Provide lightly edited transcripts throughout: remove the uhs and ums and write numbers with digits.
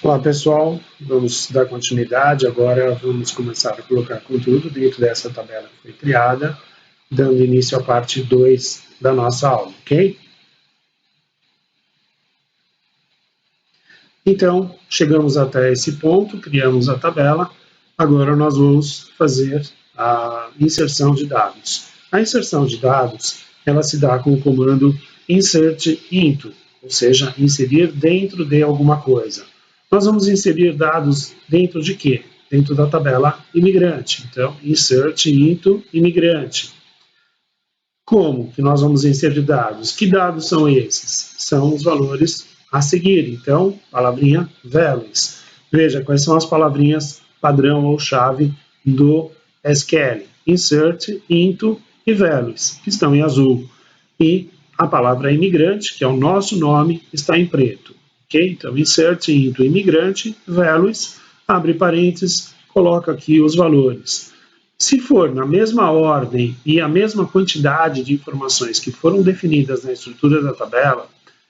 Olá pessoal, vamos dar continuidade, agora vamos começar a colocar conteúdo dentro dessa tabela que foi criada, dando início à parte 2 da nossa aula, ok? Então, chegamos até esse ponto, criamos a tabela, agora nós vamos fazer a inserção de dados. A inserção de dados, ela se dá com o comando insert into, ou seja, inserir dentro de alguma coisa. Nós vamos inserir dados dentro de quê? Dentro da tabela imigrante. Então, insert into imigrante. Como que nós vamos inserir dados? Que dados são esses? São os valores a seguir. Então, palavrinha values. Veja quais são as palavrinhas padrão ou chave do SQL. Insert, into e values, que estão em azul. E a palavra imigrante, que é o nosso nome, está em preto. Okay? Então, insert into imigrante, values, abre parênteses, coloca aqui os valores. Se for na mesma ordem e a mesma quantidade de informações que foram definidas na estrutura da tabela,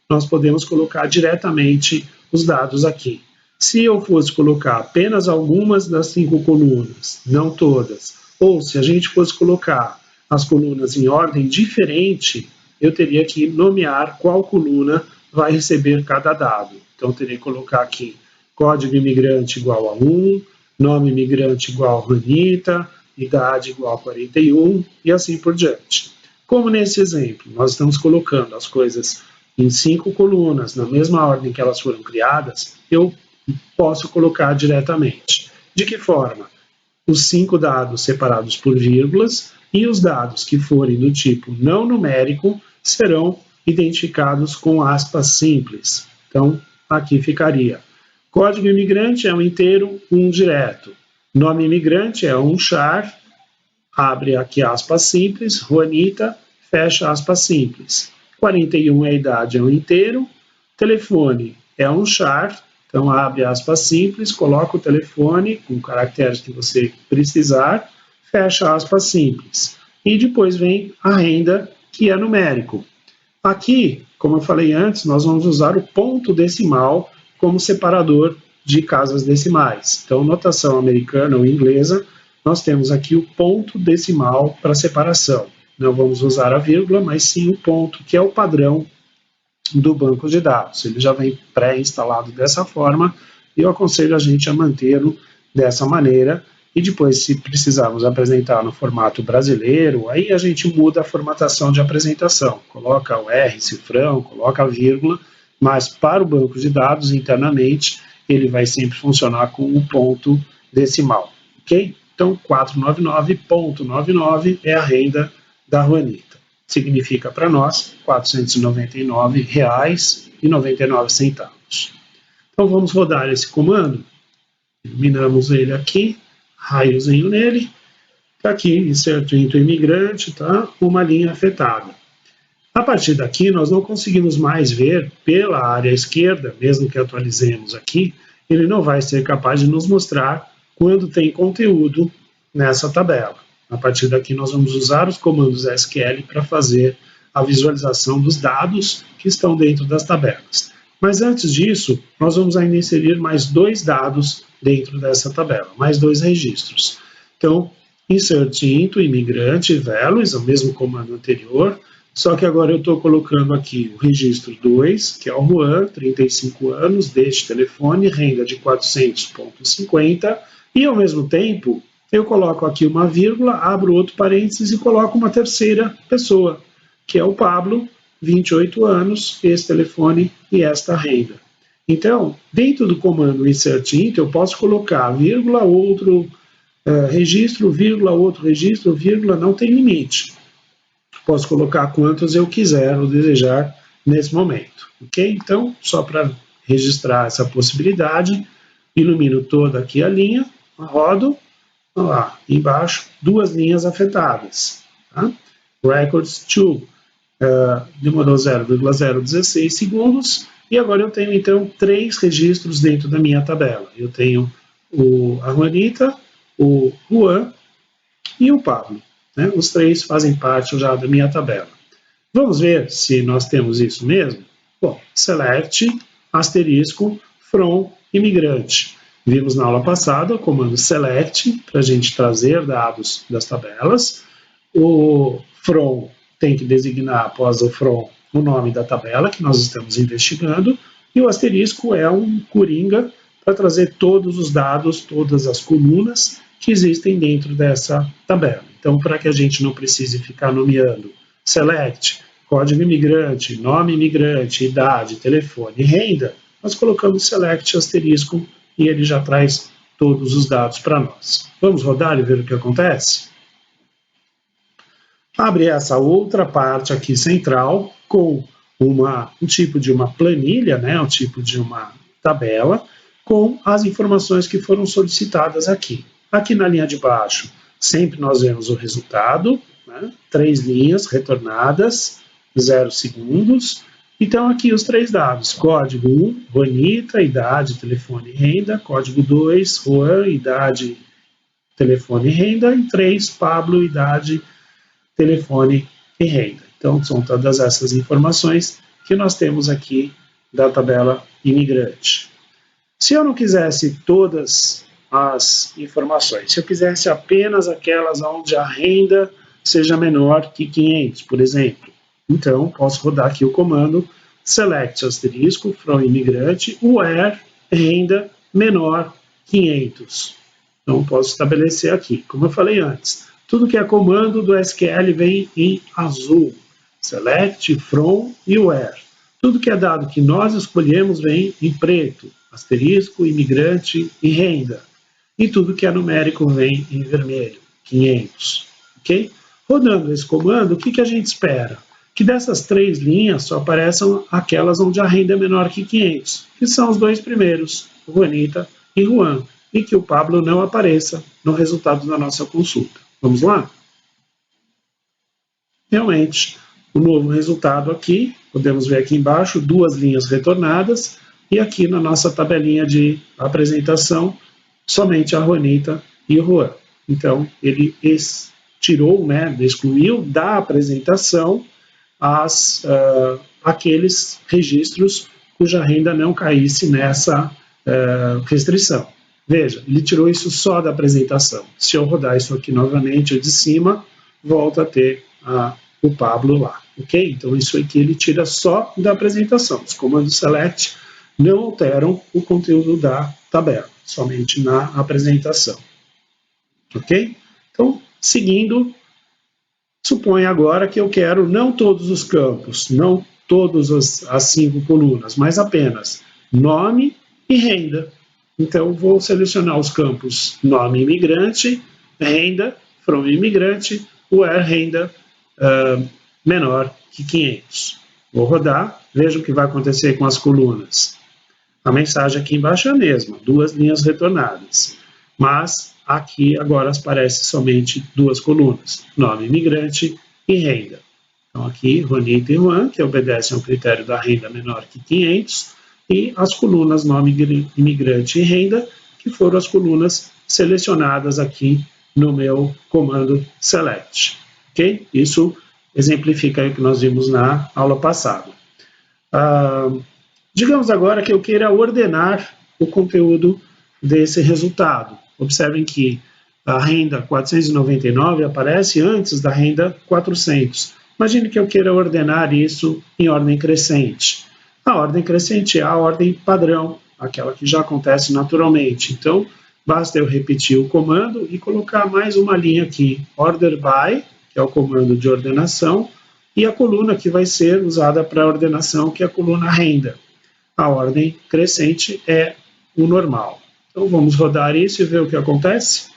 nós podemos colocar diretamente os dados aqui. Se eu fosse colocar apenas algumas das 5 colunas, não todas, ou se a gente fosse colocar as colunas em ordem diferente, eu teria que nomear qual coluna vai receber cada dado. Então, eu teria que colocar aqui código imigrante igual a 1, nome imigrante igual a Juanita, idade igual a 41 e assim por diante. Como nesse exemplo, nós estamos colocando as coisas em 5 colunas, na mesma ordem que elas foram criadas, eu posso colocar diretamente. De que forma? Os 5 dados separados por vírgulas e os dados que forem do tipo não numérico serão identificados com aspas simples. Então, aqui ficaria. Código imigrante é um inteiro, um direto. Nome imigrante é um char, abre aqui aspas simples, Juanita, fecha aspas simples. 41 é a idade, é um inteiro. Telefone é um char, então abre aspas simples, coloca o telefone com caracteres que você precisar, fecha aspas simples. E depois vem a renda, que é numérico. Aqui, como eu falei antes, nós vamos usar o ponto decimal como separador de casas decimais. Então, notação americana ou inglesa, nós temos aqui o ponto decimal para separação. Não vamos usar a vírgula, mas sim o ponto, que é o padrão do banco de dados. Ele já vem pré-instalado dessa forma e eu aconselho a gente a mantê-lo dessa maneira. E depois, se precisarmos apresentar no formato brasileiro, aí a gente muda a formatação de apresentação. Coloca o R, cifrão, coloca a vírgula, mas para o banco de dados, internamente, ele vai sempre funcionar com um ponto decimal, ok? Então, 499,99 é a renda da Juanita. Significa para nós R$ 499,99. Então, vamos rodar esse comando. Eliminamos ele aqui. Raiozinho nele, está aqui, insert into imigrante, tá? Uma linha afetada. A partir daqui, nós não conseguimos mais ver pela área esquerda, mesmo que atualizemos aqui, ele não vai ser capaz de nos mostrar quando tem conteúdo nessa tabela. A partir daqui, nós vamos usar os comandos SQL para fazer a visualização dos dados que estão dentro das tabelas. Mas antes disso, nós vamos ainda inserir mais 2 dados dentro dessa tabela, mais 2 registros. Então, insert into imigrante values, o mesmo comando anterior, só que agora eu estou colocando aqui o registro 2, que é o Juan, 35 anos, deste telefone, renda de 400,50, e ao mesmo tempo eu coloco aqui uma vírgula, abro outro parênteses e coloco uma terceira pessoa, que é o Pablo, 28 anos, esse telefone e esta renda. Então, dentro do comando insert into, eu posso colocar vírgula, outro registro, vírgula, outro registro, vírgula, não tem limite. Posso colocar quantos eu quiser ou desejar nesse momento, ok? Então, só para registrar essa possibilidade, ilumino toda aqui a linha, rodo, olha lá, embaixo, 2 linhas afetadas, tá? Records to, demorou 0,016 segundos, e agora eu tenho, então, 3 registros dentro da minha tabela. Eu tenho a Juanita, o Juan e o Pablo. Né? Os 3 fazem parte já da minha tabela. Vamos ver se nós temos isso mesmo? Bom, select, asterisco, from imigrante. Vimos na aula passada o comando select para a gente trazer dados das tabelas. O from tem que designar após o from o nome da tabela que nós estamos investigando. E o asterisco é um coringa para trazer todos os dados, todas as colunas que existem dentro dessa tabela. Então, para que a gente não precise ficar nomeando select, código imigrante, nome imigrante, idade, telefone e renda, nós colocamos select asterisco e ele já traz todos os dados para nós. Vamos rodar e ver o que acontece? Abre essa outra parte aqui central com um tipo de uma planilha, né, um tipo de uma tabela, com as informações que foram solicitadas aqui. Aqui na linha de baixo, sempre nós vemos o resultado, né, 3 linhas retornadas, 0 segundos. Então, aqui os 3 dados, código 1, Juanita, idade, telefone e renda, código 2, Juan, idade, telefone e renda, e 3, Pablo, idade, telefone e renda. Então, são todas essas informações que nós temos aqui da tabela imigrante. Se eu não quisesse todas as informações, se eu quisesse apenas aquelas onde a renda seja menor que 500, por exemplo, então posso rodar aqui o comando select asterisco from imigrante where renda menor 500. Então posso estabelecer aqui, como eu falei antes, tudo que é comando do SQL vem em azul, select, from e where. Tudo que é dado que nós escolhemos vem em preto, asterisco, imigrante e renda. E tudo que é numérico vem em vermelho, 500. Ok? Rodando esse comando, o que a gente espera? Que dessas 3 linhas só apareçam aquelas onde a renda é menor que 500, que são os 2 primeiros, Juanita e Juan, e que o Pablo não apareça no resultado da nossa consulta. Vamos lá? Realmente, o novo resultado aqui, podemos ver aqui embaixo, 2 linhas retornadas, e aqui na nossa tabelinha de apresentação, somente a Juanita e o Juan. Então, ele tirou, né, excluiu da apresentação aqueles registros cuja renda não caísse nessa restrição. Veja, ele tirou isso só da apresentação. Se eu rodar isso aqui novamente, o de cima, volta a ter o Pablo lá, ok? Então isso aqui ele tira só da apresentação. Os comandos select não alteram o conteúdo da tabela, somente na apresentação, ok? Então, seguindo, suponha agora que eu quero não todos os campos, não todas as 5 colunas, mas apenas nome e renda. Então, vou selecionar os campos nome imigrante, renda, from imigrante, where renda menor que 500. Vou rodar, veja o que vai acontecer com as colunas. A mensagem aqui embaixo é a mesma, 2 linhas retornadas, mas aqui agora aparece somente 2 colunas, nome imigrante e renda. Então aqui, Juanita e Juan, que obedecem ao critério da renda menor que 500, e as colunas nome imigrante e renda, que foram as colunas selecionadas aqui no meu comando select. Ok? Isso exemplifica o que nós vimos na aula passada. Digamos agora que eu queira ordenar o conteúdo desse resultado. Observem que a renda 499 aparece antes da renda 400. Imagine que eu queira ordenar isso em ordem crescente. A ordem crescente é a ordem padrão, aquela que já acontece naturalmente. Então, basta eu repetir o comando e colocar mais uma linha aqui, order by, que é o comando de ordenação, e a coluna que vai ser usada para ordenação, que é a coluna renda. A ordem crescente é o normal. Então, vamos rodar isso e ver o que acontece.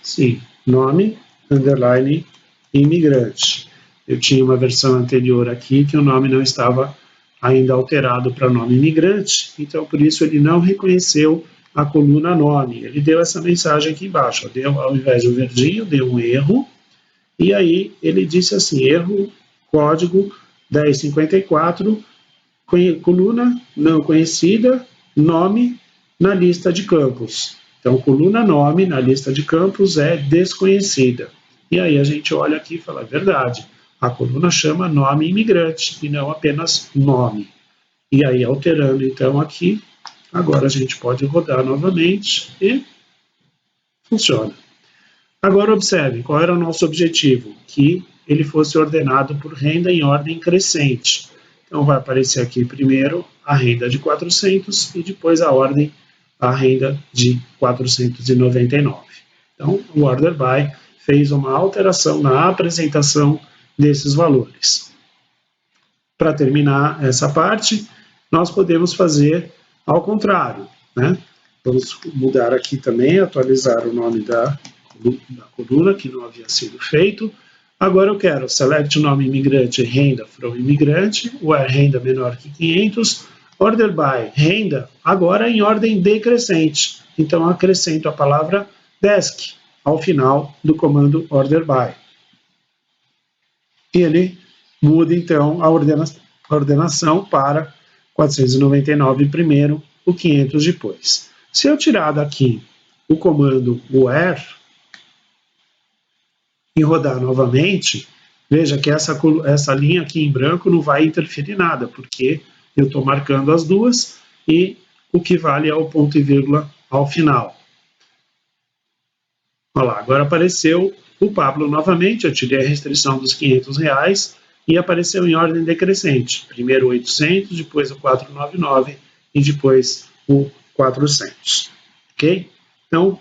Sim, nome, underline, imigrante. Eu tinha uma versão anterior aqui que o nome não estava ainda alterado para nome imigrante, então por isso ele não reconheceu a coluna nome. Ele deu essa mensagem aqui embaixo, ao invés do verdinho, deu um erro, e aí ele disse assim, erro, código 1054, coluna não conhecida, nome na lista de campos. Então, coluna nome na lista de campos é desconhecida. E aí a gente olha aqui e fala, é verdade, a coluna chama nome imigrante e não apenas nome. E aí alterando então aqui, agora a gente pode rodar novamente e funciona. Agora observe, qual era o nosso objetivo? Que ele fosse ordenado por renda em ordem crescente. Então vai aparecer aqui primeiro a renda de 400 e depois a renda de 499. Então o order by fez uma alteração na apresentação desses valores. Para terminar essa parte, nós podemos fazer ao contrário, né? Vamos mudar aqui também, atualizar o nome da coluna, que não havia sido feito. Agora eu quero select nome imigrante renda from imigrante, where renda menor que 500, order by renda, agora em ordem decrescente. Então acrescento a palavra desk ao final do comando order by. E ele muda então a ordenação para 499 primeiro, o 500 depois. Se eu tirar daqui o comando where e rodar novamente, veja que essa linha aqui em branco não vai interferir nada, porque eu estou marcando as duas e o que vale é o ponto e vírgula ao final. Olha lá, agora apareceu o Pablo novamente, eu tirei a restrição dos R$500 e apareceu em ordem decrescente. Primeiro o 800, depois o 499 e depois o 400. Ok? Então,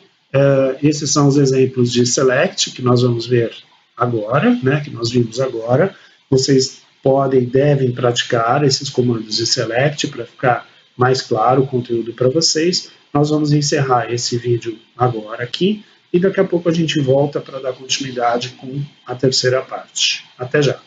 esses são os exemplos de select que nós vamos ver agora, né, que nós vimos agora. Vocês podem e devem praticar esses comandos de select para ficar mais claro o conteúdo para vocês. Nós vamos encerrar esse vídeo agora aqui e daqui a pouco a gente volta para dar continuidade com a terceira parte. Até já!